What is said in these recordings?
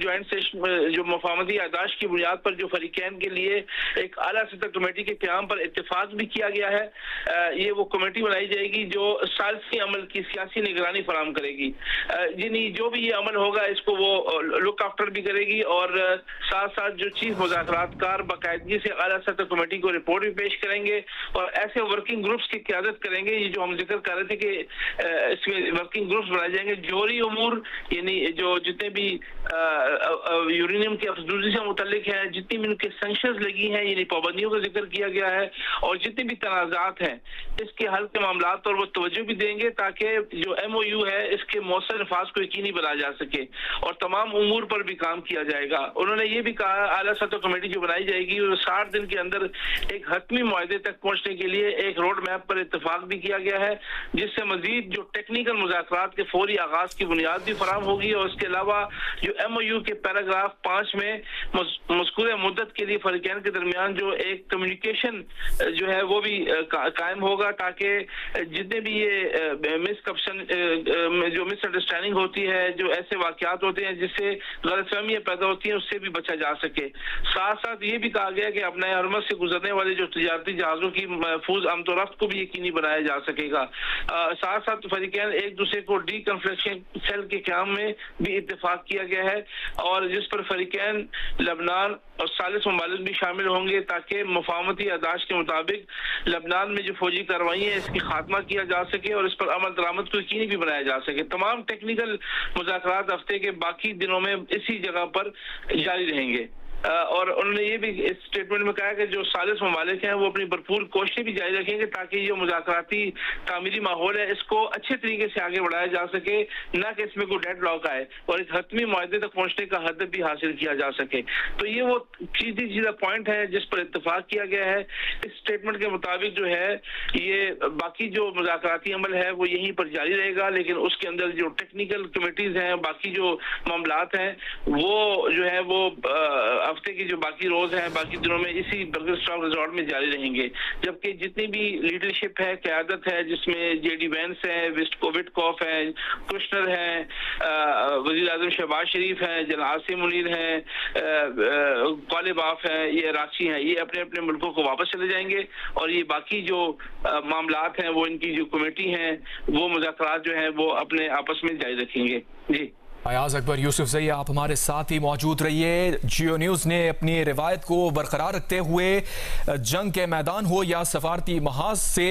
Joint session जो मफाहमती यादाश्त की बुनियाद पर जो फरीकैन के लिए एक आला सतह कमेटी के क़याम पर इत्तेफाक भी किया गया है। ये वो कमेटी बनाई जाएगी जो सालसी अमल की सियासी निगरानी फराम करेगी, यानी जो भी ये अमल होगा इसको वो लुक आफ्टर भी करेगी और साथ साथ जो चीफ मुज़ाकरातकार बाकायदगी से आला सतह कमेटी को रिपोर्ट भी पेश करेंगे और ऐसे वर्किंग ग्रुप्स की क़यादत करेंगे। ये जो हम जिक्र कर रहे थे कि इसमें वर्किंग ग्रुप्स बनाए जाएंगे, जोहरी उमूर यानी जो जितने भी यूरेनियम की अफजूजी से मुतल्लिक है, जितनी भी उनके सैंक्शंस लगी हैं, यानी पाबंदियों का जिक्र किया गया है और जितने भी तनाज़ात हैं इसके हल के मामला पर वो तवज्जो भी देंगे ताकि जो MOU है इसके मौसर नफाज को यकीनी बनाया जा सके और तमाम उमूर पर भी काम किया जाएगा। उन्होंने ये भी कहा आला सतह कमेटी जो बनाई जाएगी वो 60 दिन के अंदर एक हतमी मुआहदे तक पहुंचने के लिए एक रोड मैप पर इत्तेफाक भी किया गया है, जिससे मजीद जो टेक्निकल मुज़ाकरात के फौरी आगाज की बुनियाद भी फराम होगी और इसके अलावा जो MOU के पैराग्राफ 5 में मज़कूर मुद्दत के लिए फरीकैन के दरमियान जो एक कम्युनिकेशन जो है वो भी कायम होगा ताकि जितने भी ये जो मिसअंडरस्टैंडिंग होती है, जो ऐसे वाकयात होते हैं जिससे गलतफहमियां पैदा होती हैं उससे भी बचा जा सके। साथ साथ ये भी कहा गया कि अपने हरमत से गुजरने वाले जो तजारती जहाज़ों की महफूज आमदोरफ्त को भी यकीनी बनाया जा सकेगा। साथ साथ फरीकैन एक दूसरे को डी कन्फ्लिक्शन सेल के क़याम में भी इत्तेफाक किया गया है और जिस पर फरीकैन, लबनान और सालिस ममालिक भी शामिल होंगे ताकि मुफाहमती यादाश्त के मुताबिक लबनान में जो फौजी कार्रवाई है इसकी खात्मा किया जा सके और इस पर अमल दरामद को यकीनी भी बनाया जा सके। तमाम टेक्निकल मुज़ाकरात हफ्ते के बाकी दिनों में इसी जगह पर जारी रहेंगे। और उन्होंने ये भी इस स्टेटमेंट में कहा कि जो सालिस ममालिक हैं वो अपनी भरपूर कोशिशें भी जारी रखेंगे ताकि जो मुज़ाकराती तामीली माहौल है इसको अच्छे तरीके से आगे बढ़ाया जा सके, ना कि इसमें कोई डेड लॉक आए और एक हतमी मुआहदे तक पहुंचने का हदफ भी हासिल किया जा सके। तो ये वो सीधा पॉइंट है जिस पर इत्तेफाक किया गया है। इस स्टेटमेंट के मुताबिक जो है ये बाकी जो मुज़ाकराती अमल है वो यहीं पर जारी रहेगा, लेकिन उसके अंदर जो टेक्निकल कमेटीज हैं, बाकी जो मामलात हैं वो जो है वो हफ्ते की जो बाकी रोज हैं, बाकी दिनों में इसी बर्गर स्टॉक रिजॉर्ट में जारी रहेंगे। जबकि जितनी भी लीडरशिप है, क़यादत है, जिसमें JD वैंस है, विटकॉफ है, कृष्णर है, वज़ीर आज़म शहबाज शरीफ हैं, जनरल आसिम मुनीर हैं, कालिबाफ हैं, ये राशि हैं, ये अपने अपने मुल्कों को वापस चले जाएंगे और ये बाकी जो मामलात हैं वो इनकी जो कमेटी हैं वो मुज़ाकरात जो हैं वो अपने आपस में जारी रखेंगे। जी अयाज अकबर यूसुफजई, आप हमारे साथ ही मौजूद रहिए। जियो न्यूज़ ने अपनी रिवायत को बरकरार रखते हुए जंग के मैदान हो या सफारती महाज से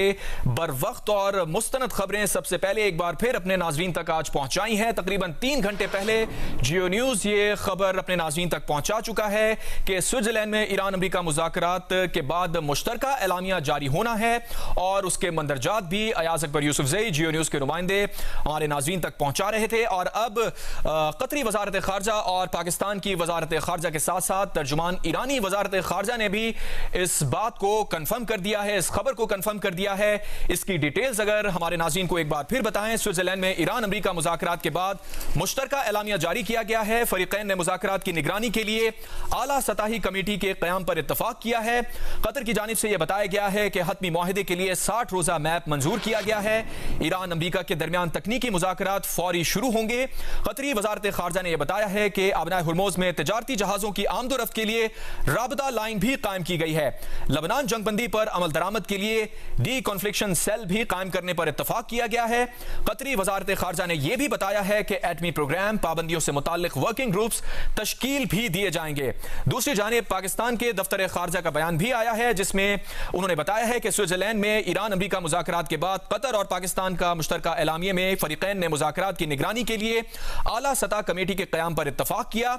बर वक्त और मुस्तनद खबरें सबसे पहले एक बार फिर अपने नाजरीन तक आज पहुंचाई हैं। तकरीबन 3 घंटे पहले जियो न्यूज़ ये खबर अपने नाजरीन तक पहुंचा चुका है कि स्विट्जरलैंड में ईरान अमरीका मुज़ाकरात के बाद मुश्तरका एलामिया जारी होना है और उसके मंदरजात भी अयाज अकबर यूसुफजई जियो न्यूज़ के नुमाइंदे हमारे नाजरीन तक पहुंचा रहे थे। और अब कतरी वजारत खारजा और पाकिस्तान की वजारत खारजा के साथ साथ तर्जुमान ईरानी वजारत खारजा ने भी इस बात को कन्फर्म कर दिया है, इस खबर को कन्फर्म कर दिया है। इसकी डिटेल्स अगर हमारे नाज़रीन को एक बार फिर बताएं। स्विट्जरलैंड में ईरान अमरीका मुज़ाकरात के बाद मुश्तरका एलामिया जारी किया गया है। फरीकैन ने मुज़ाकरात की निगरानी के लिए आला सतही कमेटी के क़याम पर इत्तफाक किया है। कतर की जानिब से यह बताया गया है कि हतमी मुआहदे के लिए 60 रोज़ा मैप मंजूर किया गया है। ईरान अमरीका के दरमियान तकनीकी मुज़ाकरात फौरी शुरू होंगे। कतरी वजारत खारजा ने यह बताया है कि आबनाए हुर्मुज़ में तिजारती जहाजों की आमदोरफ्त के लिए राबता लाइन भी कायम की गई है। लबनान जंगबंदी पर अमल दरामद के लिए डी कॉन्फ्लिक्शन सेल भी कायम करने पर इत्तफाक किया गया है। कतरी वजारत खारजा ने यह भी बताया है कि एटमी प्रोग्राम पाबंदियों से मुताल्लिक वर्किंग ग्रुप्स तश्कील भी दिए जाएंगे। दूसरी जानिब पाकिस्तान के दफ्तर खारजा का बयान भी आया है जिसमें उन्होंने बताया है कि स्विट्जरलैंड में ईरान अमरीका मुज़ाकरात के बाद कतर और पाकिस्तान का मुश्तरका एलामिया में फरीकैन ने मुज़ाकरात की निगरानी के लिए आला सतह कमेटी के क़याम पर इत्तफाक किया।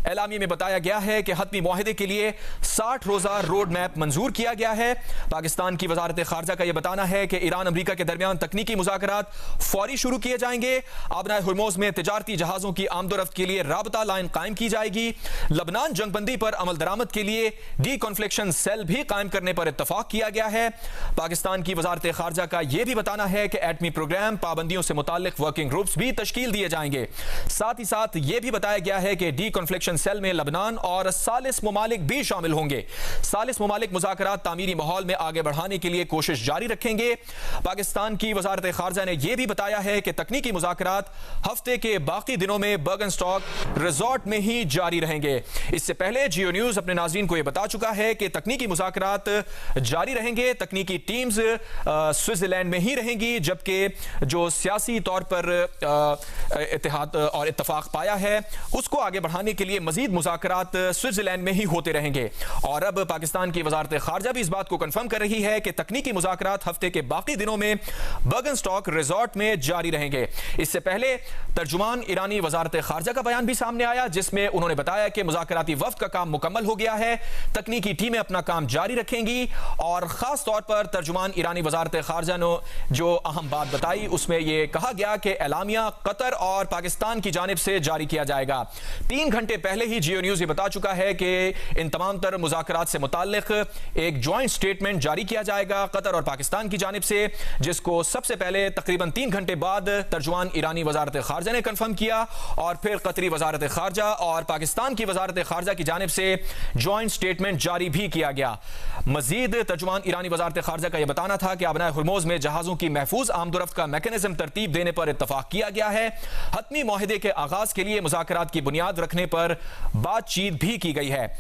एलामिया में बताया गया है कि हतमी मुआहदे के लिए 60 रोज़ा रोड मैप मंजूर किया गया है। पाकिस्तान की वजारत खारजा का यह बताना है कि ईरान अमरीका के दरमियान तकनीकी मुज़ाकरात फौरी शुरू किए जाएंगे। आबनाए हुर्मुज़ में तिजारती जहाज़ों की आमदोरफ्त के लिए राबता लाइन कायम की जाएगी। लबनान जंगबंदी पर अमल दरामद के लिए डी कॉन्फ्लिक्शन सेल भी कायम करने पर इत्तफाक किया गया है। पाकिस्तान की वजारत खारजा का यह भी बताना है कि एटमी प्रोग्राम पाबंदियों से मुताल्लिक वर्किंग ग्रुप्स भी तश्कील दिए जाएंगे। साथ ही साथ यह भी बताया गया है कि डी कॉन्फ्लिक्शन सेल में लबनान और सालिस मुमालिक भी शामिल होंगे। सालिस मुमालिक मुज़ाकरात तामीरी माहौल में आगे बढ़ाने के लिए कोशिश जारी रखेंगे। पाकिस्तान की वज़ारत ख़ारजा ने यह भी बताया है कि तकनीकी मुज़ाकरात हफ्ते के बाकी दिनों में बर्गनस्टॉक रिजॉर्ट में ही जारी रहेंगे। इससे पहले जियो न्यूज़ अपने नाज़रीन को यह बता चुका है कि तकनीकी मुज़ाकरात जारी रहेंगे। तकनीकी टीम्स स्विट्जरलैंड में ही रहेंगी, जबकि जो सियासी तौर पर इत्तेहाद और इत्तफाक पाया है उसको आगे बढ़ाने के लिए मजीद मुज़ाकरात स्विट्जरलैंड में ही होते रहेंगे। और अब पाकिस्तान की वज़ारत ख़ारजा भी इस बात को कंफर्म कर रही है कि तकनीकी मुज़ाकरात हफ्ते के बाकी दिनों में बर्गनस्टॉक रिजॉर्ट में जारी रहेंगे। इससे पहले तर्जुमान ईरानी वज़ारत ख़ारजा का बयान भी सामने आया, जिसमें उन्होंने बताया कि मुज़ाकराती वफ़द का काम मुकम्मल हो गया है, तकनीकी टीमें अपना काम जारी रखेंगी। और ख़ास तौर पर तर्जुमान ईरानी वज़ारत ख़ारजा ने जो अहम बात बताई उसमें यह कहा गया कि एलामिया कतर और पाकिस्तान की जानिब से जारी किया जाएगा। 3 घंटे पहले ही जियो न्यूज़ ये बता चुका है कि इन तमाम तर मुज़ाकरात से मुताल्लिक एक जॉइंट स्टेटमेंट जारी किया जाएगा कतर और पाकिस्तान की जानिब से, जिसको सबसे पहले तकरीबन 3 घंटे बाद तर्जुमान ईरानी वज़ारत ख़ारजा ने कंफर्म किया और फिर कतरी वज़ारत ख़ारजा और पाकिस्तान की वज़ारत ख़ारजा की जानिब से जॉइंट स्टेटमेंट जारी भी किया गया। मजीद तर्जुमान ईरानी वज़ारत ख़ारजा का यह बताना था कि आबनाए हुर्मुज़ में जहाज़ों की महफूज आमदोरफ्त का मैकेनिज्म तरतीब देने पर इत्तफाक किया गया है। हतमी मुआहदे के आगाज़ के लिए मुज़ाकरात की बुनियाद रखने पर बातचीत भी की गई है।